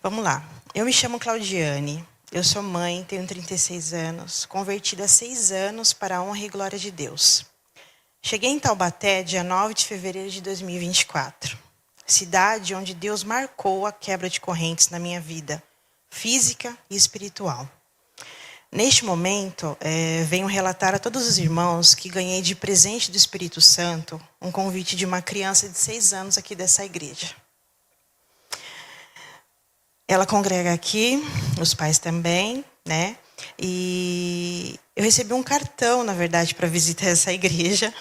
Vamos lá. Eu me chamo Claudiane, eu sou mãe, tenho 36 anos, convertida há 6 anos para a honra e glória de Deus. Cheguei em Taubaté dia 9 de fevereiro de 2024, cidade onde Deus marcou a quebra de correntes na minha vida, física e espiritual. Neste momento, venho relatar a todos os irmãos que ganhei de presente do Espírito Santo um convite de uma criança de 6 anos aqui dessa igreja. Ela congrega aqui, os pais também, né? E eu recebi um cartão, na verdade, para visitar essa igreja,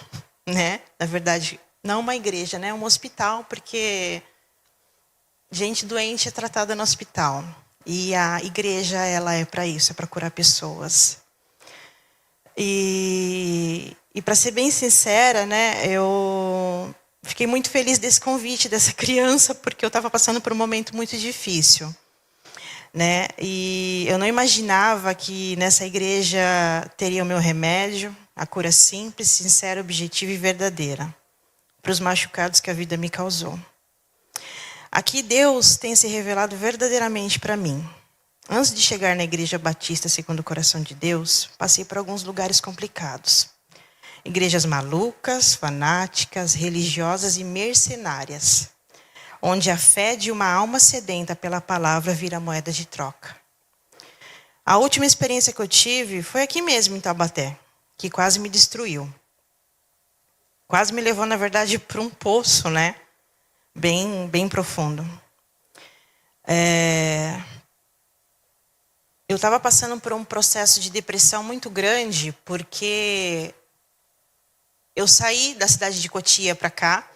né? Na verdade, não uma igreja, né? Um hospital, porque gente doente é tratada no hospital. E a igreja, ela é para isso, é para curar pessoas. E para ser bem sincera, né? Eu fiquei muito feliz desse convite dessa criança, porque eu estava passando por um momento muito difícil, né? E eu não imaginava que nessa igreja teria o meu remédio, a cura simples, sincera, objetiva e verdadeira para os machucados que a vida me causou. Aqui Deus tem se revelado verdadeiramente para mim. Antes de chegar na Igreja Batista segundo o Coração de Deus, passei por alguns lugares complicados. Igrejas malucas, fanáticas, religiosas e mercenárias, onde a fé de uma alma sedenta pela palavra vira moeda de troca. A última experiência que eu tive foi aqui mesmo em Taubaté, que quase me destruiu. Quase me levou, na verdade, para um poço, né? Bem profundo. Eu estava passando por um processo de depressão muito grande, porque eu saí da cidade de Cotia para cá,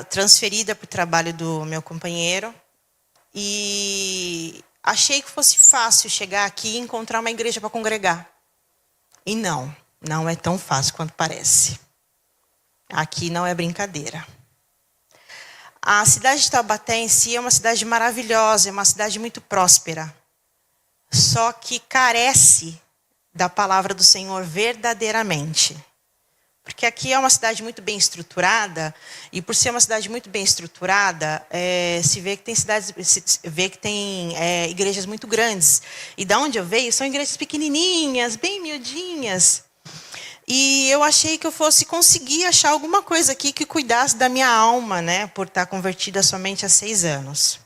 transferida para o trabalho do meu companheiro, e achei que fosse fácil chegar aqui e encontrar uma igreja para congregar. E não é tão fácil quanto parece. Aqui não é brincadeira. A cidade de Taubaté em si é uma cidade maravilhosa, é uma cidade muito próspera. Só que carece da palavra do Senhor verdadeiramente. Porque aqui é uma cidade muito bem estruturada, e por ser uma cidade muito bem estruturada, se vê que tem igrejas muito grandes. E da onde eu veio, são igrejas pequenininhas, bem miudinhas. E eu achei que eu fosse conseguir achar alguma coisa aqui que cuidasse da minha alma, né, por estar convertida somente há 6 anos.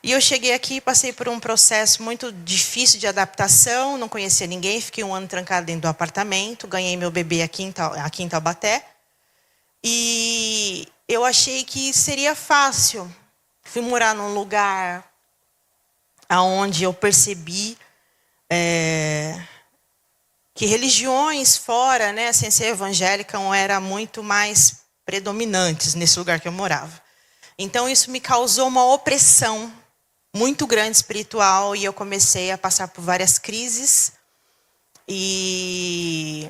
E eu cheguei aqui e passei por um processo muito difícil de adaptação, não conhecia ninguém, fiquei 1 ano trancada dentro do apartamento, ganhei meu bebê aqui em Taubaté. E eu achei que seria fácil. Fui morar num lugar onde eu percebi que religiões fora, né, sem ser evangélica, eram muito mais predominantes nesse lugar que eu morava. Então isso me causou uma opressão muito grande espiritual, e eu comecei a passar por várias crises, e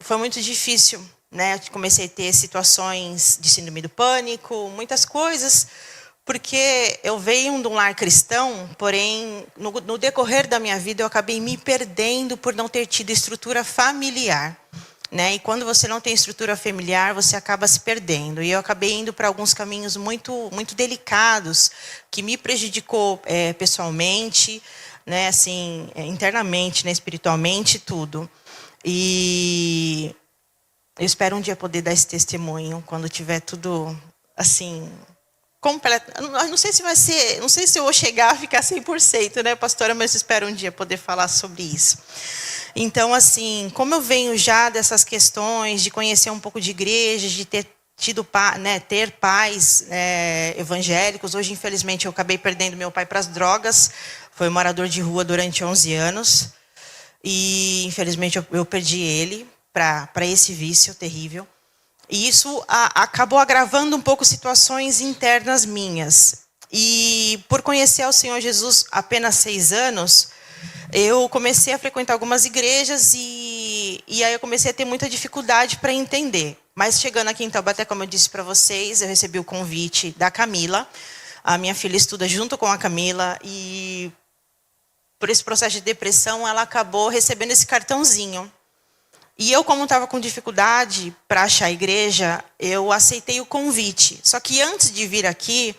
foi muito difícil, né? Comecei a ter situações de síndrome do pânico, muitas coisas, porque eu venho de um lar cristão, porém, no decorrer da minha vida, eu acabei me perdendo por não ter tido estrutura familiar, né? E quando você não tem estrutura familiar, você acaba se perdendo. E eu acabei indo para alguns caminhos muito delicados, que me prejudicou pessoalmente, né? Assim, internamente, né? Espiritualmente, tudo. E eu espero um dia poder dar esse testemunho, quando tiver tudo assim completo. Não sei se vai ser, não sei se eu vou chegar a ficar 100%, né, pastora, mas eu espero um dia poder falar sobre isso. Então, assim, como eu venho já dessas questões de conhecer um pouco de igrejas, de ter pais evangélicos. Hoje, infelizmente, eu acabei perdendo meu pai para as drogas. Foi morador de rua durante 11 anos. E, infelizmente, eu perdi ele para esse vício terrível. E isso acabou agravando um pouco situações internas minhas. E por conhecer ao Senhor Jesus apenas 6 anos, eu comecei a frequentar algumas igrejas e aí eu comecei a ter muita dificuldade para entender. Mas chegando aqui em Taubaté, como eu disse para vocês, eu recebi o convite da Camila. A minha filha estuda junto com a Camila, e por esse processo de depressão, ela acabou recebendo esse cartãozinho. E eu, como estava com dificuldade para achar a igreja, eu aceitei o convite. Só que antes de vir aqui,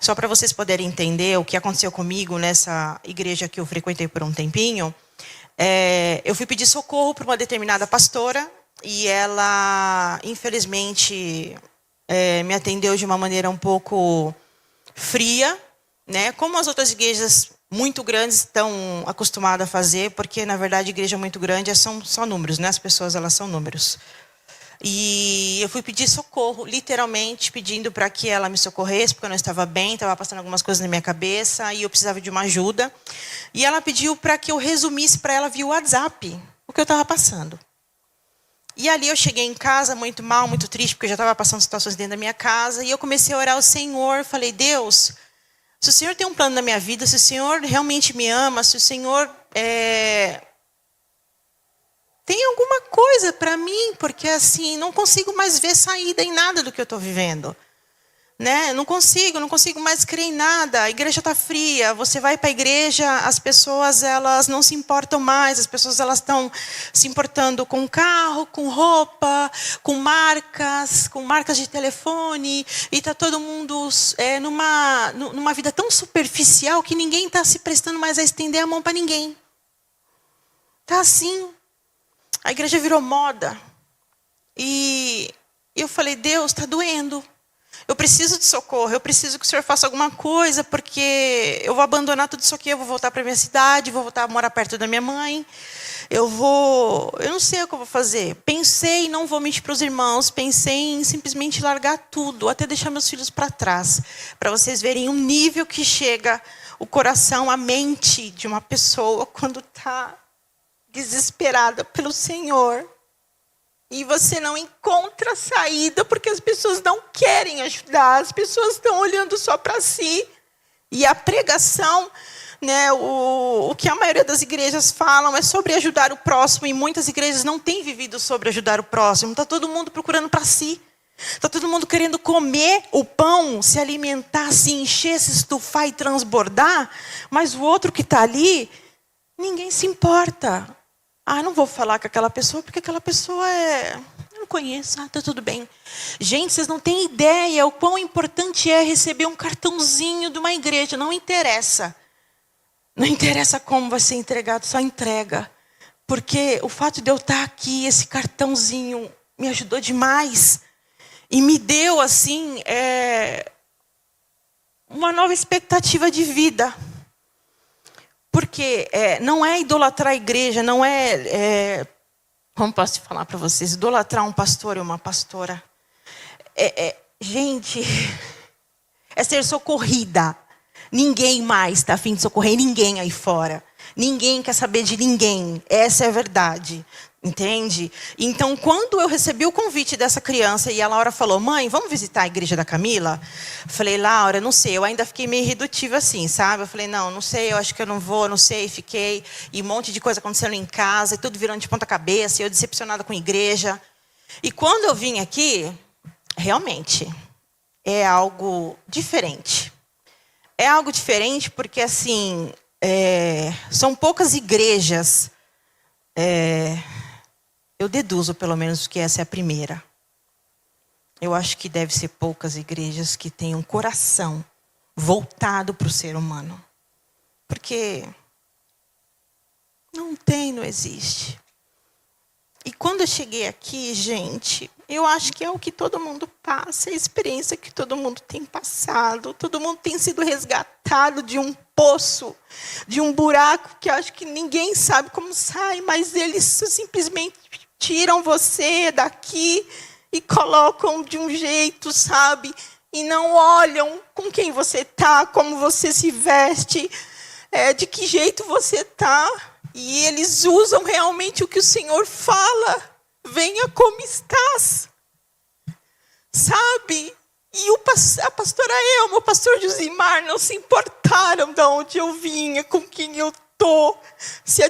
Só para vocês poderem entender o que aconteceu comigo nessa igreja que eu frequentei por um tempinho. Eu fui pedir socorro para uma determinada pastora e ela, infelizmente, me atendeu de uma maneira um pouco fria, né? Como as outras igrejas muito grandes estão acostumadas a fazer, porque, na verdade, igreja muito grande são só números, né? As pessoas, elas são números. E eu fui pedir socorro, literalmente pedindo para que ela me socorresse, porque eu não estava bem, estava passando algumas coisas na minha cabeça e eu precisava de uma ajuda. E ela pediu para que eu resumisse para ela via WhatsApp o que eu estava passando. E ali eu cheguei em casa muito mal, muito triste, porque eu já estava passando situações dentro da minha casa. E eu comecei a orar ao Senhor, falei, Deus, se o Senhor tem um plano na minha vida, se o Senhor realmente me ama, se o Senhor tem alguma coisa para mim, porque assim, não consigo mais ver saída em nada do que eu estou vivendo. Né? Não consigo mais crer em nada. A igreja está fria, você vai para a igreja, as pessoas elas não se importam mais, as pessoas elas estão se importando com carro, com roupa, com marcas de telefone, e está todo mundo numa vida tão superficial que ninguém está se prestando mais a estender a mão para ninguém. Está assim. A igreja virou moda. E eu falei, Deus, está doendo. Eu preciso de socorro, eu preciso que o Senhor faça alguma coisa, porque eu vou abandonar tudo isso aqui, eu vou voltar para a minha cidade, vou voltar a morar perto da minha mãe. Eu não sei o que eu vou fazer. Pensei, não vou mentir para os irmãos, pensei em simplesmente largar tudo, até deixar meus filhos para trás, para vocês verem o nível que chega o coração, a mente de uma pessoa quando está desesperada pelo Senhor. E você não encontra saída porque as pessoas não querem ajudar. As pessoas estão olhando só para si. E a pregação, né, o que a maioria das igrejas falam é sobre ajudar o próximo. E muitas igrejas não têm vivido sobre ajudar o próximo. Está todo mundo procurando para si. Está todo mundo querendo comer o pão, se alimentar, se encher, se estufar e transbordar. Mas o outro que está ali, ninguém se importa. Não vou falar com aquela pessoa, porque aquela pessoa eu não conheço, está tudo bem. Gente, vocês não têm ideia o quão importante é receber um cartãozinho de uma igreja. Não interessa. Não interessa como vai ser entregado, só entrega. Porque o fato de eu estar aqui, esse cartãozinho, me ajudou demais. E me deu, assim, uma nova expectativa de vida. Porque não é idolatrar a igreja, não como posso falar para vocês? Idolatrar um pastor e uma pastora. Gente, é ser socorrida. Ninguém mais está a fim de socorrer ninguém aí fora. Ninguém quer saber de ninguém. Essa é a verdade. Entende? Então, quando eu recebi o convite dessa criança e a Laura falou, mãe, vamos visitar a igreja da Camila? Eu falei, Laura, não sei, eu ainda fiquei meio irredutiva assim, sabe? Eu falei, não sei, eu acho que eu não vou, não sei, fiquei. E um monte de coisa acontecendo em casa, e tudo virando de ponta cabeça, e eu decepcionada com a igreja. E quando eu vim aqui, realmente, é algo diferente. É algo diferente porque, assim, são poucas igrejas... Eu deduzo, pelo menos, que essa é a primeira. Eu acho que deve ser poucas igrejas que têm um coração voltado para o ser humano. Porque não existe. E quando eu cheguei aqui, gente, eu acho que é o que todo mundo passa, é a experiência que todo mundo tem passado. Todo mundo tem sido resgatado de um poço, de um buraco que eu acho que ninguém sabe como sai, mas eles simplesmente tiram você daqui e colocam de um jeito, sabe? E não olham com quem você está, como você se veste, de que jeito você está. E eles usam realmente o que o Senhor fala. Venha como estás. Sabe? E a pastora Elma, o pastor Josimar não se importaram de onde eu vinha, com quem eu estou. Se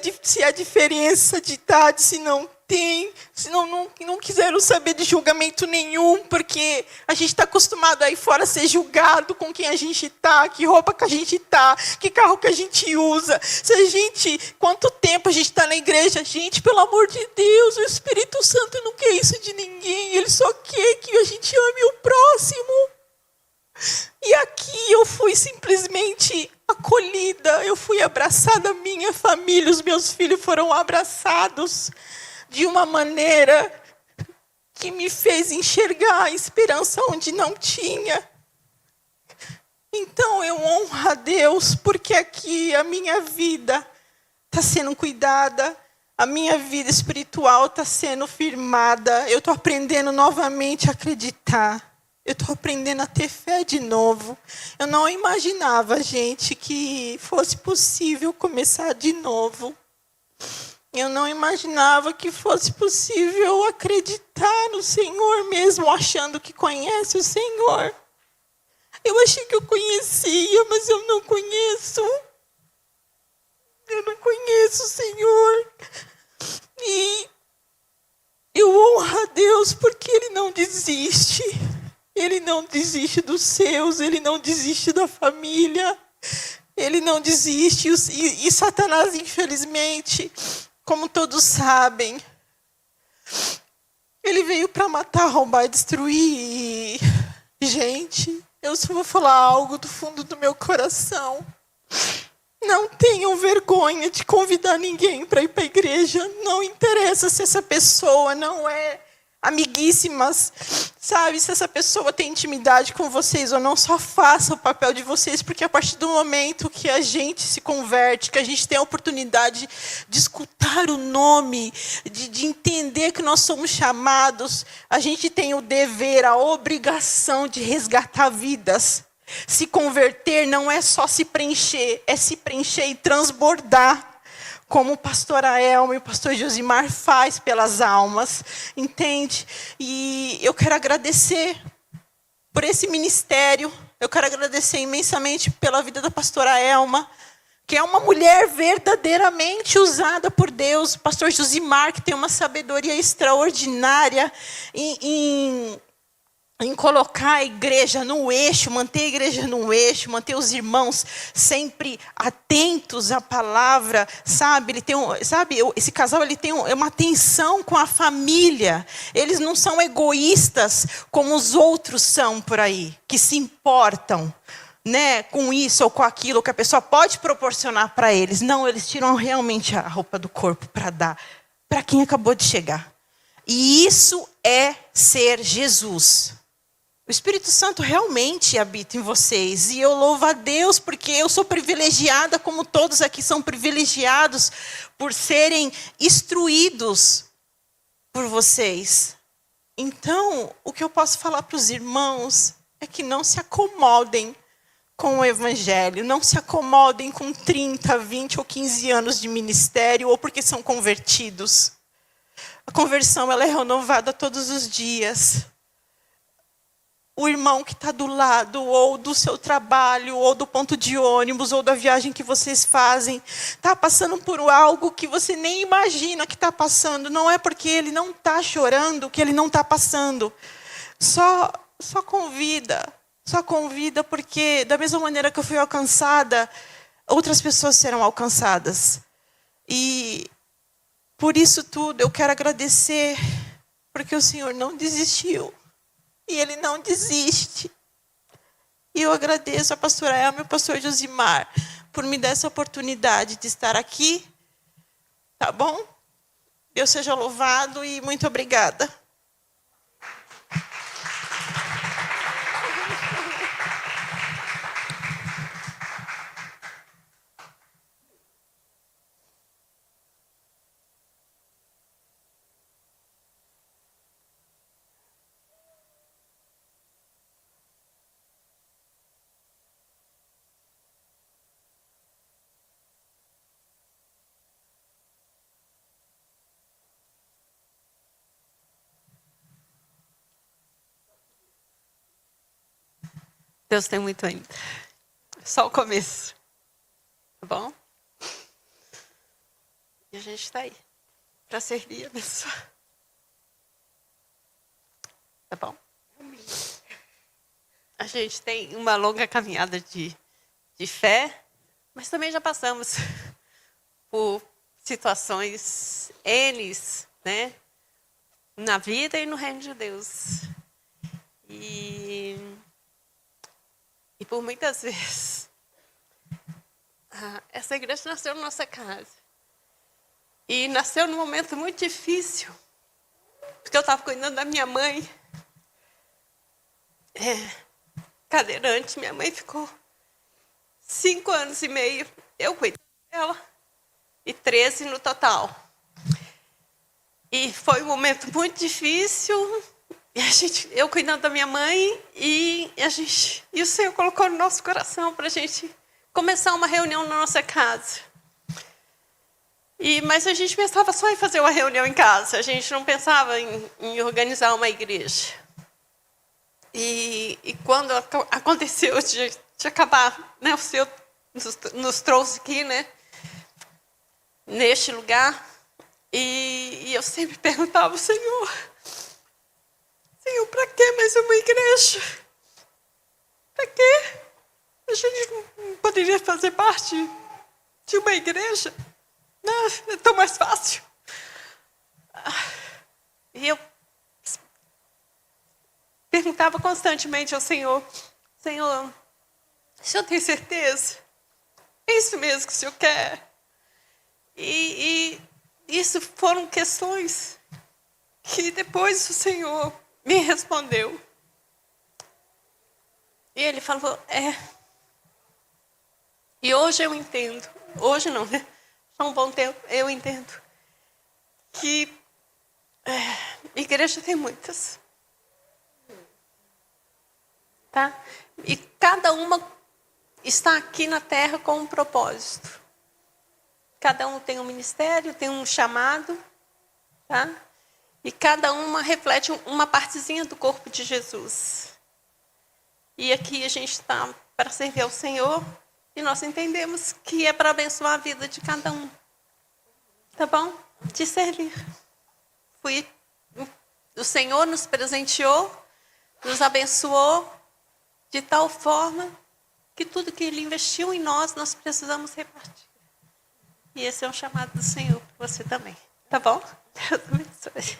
há diferença de idade, se não tem. Se não quiseram saber de julgamento nenhum, porque a gente está acostumado aí fora a ser julgado com quem a gente está, que roupa que a gente está, que carro que a gente usa. Quanto tempo a gente está na igreja? Gente, pelo amor de Deus, o Espírito Santo não quer isso de ninguém. Ele só quer que a gente ame o próximo. E aqui eu fui simplesmente acolhida, eu fui abraçada, a minha família, os meus filhos foram abraçados de uma maneira que me fez enxergar a esperança onde não tinha. Então eu honro a Deus, porque aqui a minha vida está sendo cuidada, a minha vida espiritual está sendo firmada, eu estou aprendendo novamente a acreditar. Eu estou aprendendo a ter fé de novo. Eu não imaginava, gente, que fosse possível começar de novo. Eu não imaginava que fosse possível acreditar no Senhor mesmo, achando que conhece o Senhor. Eu achei que eu conhecia, mas eu não conheço. Eu não conheço o Senhor. E eu honro a Deus porque Ele não desiste. Ele não desiste dos seus, Ele não desiste da família, Ele não desiste. E Satanás, infelizmente, como todos sabem, ele veio para matar, roubar e destruir. E, gente, eu só vou falar algo do fundo do meu coração. Não tenham vergonha de convidar ninguém para ir para a igreja. Não interessa se essa pessoa não é amiguíssimas, sabe? Se essa pessoa tem intimidade com vocês ou não, só faça o papel de vocês, porque a partir do momento que a gente se converte, que a gente tem a oportunidade de escutar o nome, de entender que nós somos chamados, a gente tem o dever, a obrigação de resgatar vidas. Se converter não é só se preencher, é se preencher e transbordar. Como o pastor Aelma e o pastor Josimar faz pelas almas, entende? E eu quero agradecer por esse ministério, eu quero agradecer imensamente pela vida da pastora Aelma, que é uma mulher verdadeiramente usada por Deus. O pastor Josimar, que tem uma sabedoria extraordinária em colocar a igreja no eixo, manter a igreja no eixo, manter os irmãos sempre atentos à palavra, sabe? Ele tem esse casal ele tem uma atenção com a família. Eles não são egoístas como os outros são por aí, que se importam, né, com isso ou com aquilo que a pessoa pode proporcionar para eles. Não, eles tiram realmente a roupa do corpo para dar para quem acabou de chegar. E isso é ser Jesus. O Espírito Santo realmente habita em vocês. E eu louvo a Deus porque eu sou privilegiada, como todos aqui são privilegiados, por serem instruídos por vocês. Então, o que eu posso falar para os irmãos é que não se acomodem com o Evangelho. Não se acomodem com 30, 20 ou 15 anos de ministério ou porque são convertidos. A conversão ela é renovada todos os dias. O irmão que está do lado, ou do seu trabalho, ou do ponto de ônibus, ou da viagem que vocês fazem, está passando por algo que você nem imagina que está passando. Não é porque ele não está chorando que ele não está passando. Só convida. Só convida porque, da mesma maneira que eu fui alcançada, outras pessoas serão alcançadas. E por isso tudo, eu quero agradecer, porque o Senhor não desistiu. E Ele não desiste. E eu agradeço a pastora Elma e ao pastor Josimar por me dar essa oportunidade de estar aqui. Tá bom? Deus seja louvado e muito obrigada. Deus tem muito ainda. Só o começo. Tá bom? E a gente está aí para servir e abençoar. Tá bom? A gente tem uma longa caminhada de fé, mas também já passamos por situações N's, né? Na vida e no reino de Deus. E E por muitas vezes, essa igreja nasceu na nossa casa. E nasceu num momento muito difícil, porque eu estava cuidando da minha mãe. Cadeirante, minha mãe ficou 5 anos e meio, eu cuidando dela, e 13 no total. E foi um momento muito difícil, e eu cuidando da minha mãe, e o Senhor colocou no nosso coração para a gente começar uma reunião na nossa casa. Mas a gente pensava só em fazer uma reunião em casa, a gente não pensava em organizar uma igreja. E quando aconteceu de acabar, né, o Senhor nos trouxe aqui, né, neste lugar, e eu sempre perguntava ao Senhor, para que mais uma igreja? Para quê? A gente não poderia fazer parte de uma igreja? Não, é tão mais fácil. E eu perguntava constantemente ao Senhor, Senhor, o Senhor tem certeza? É isso mesmo que o Senhor quer? E isso foram questões que depois o Senhor me respondeu. E Ele falou, E hoje eu entendo, hoje não, né? Há um bom tempo eu entendo que igreja tem muitas. Tá? E cada uma está aqui na terra com um propósito. Cada um tem um ministério, tem um chamado, tá? E cada uma reflete uma partezinha do corpo de Jesus. E aqui a gente está para servir ao Senhor e nós entendemos que é para abençoar a vida de cada um. Tá bom? De servir. O Senhor nos presenteou, nos abençoou de tal forma que tudo que Ele investiu em nós precisamos repartir. E esse é um chamado do Senhor para você também. Tá bom? Deus abençoe.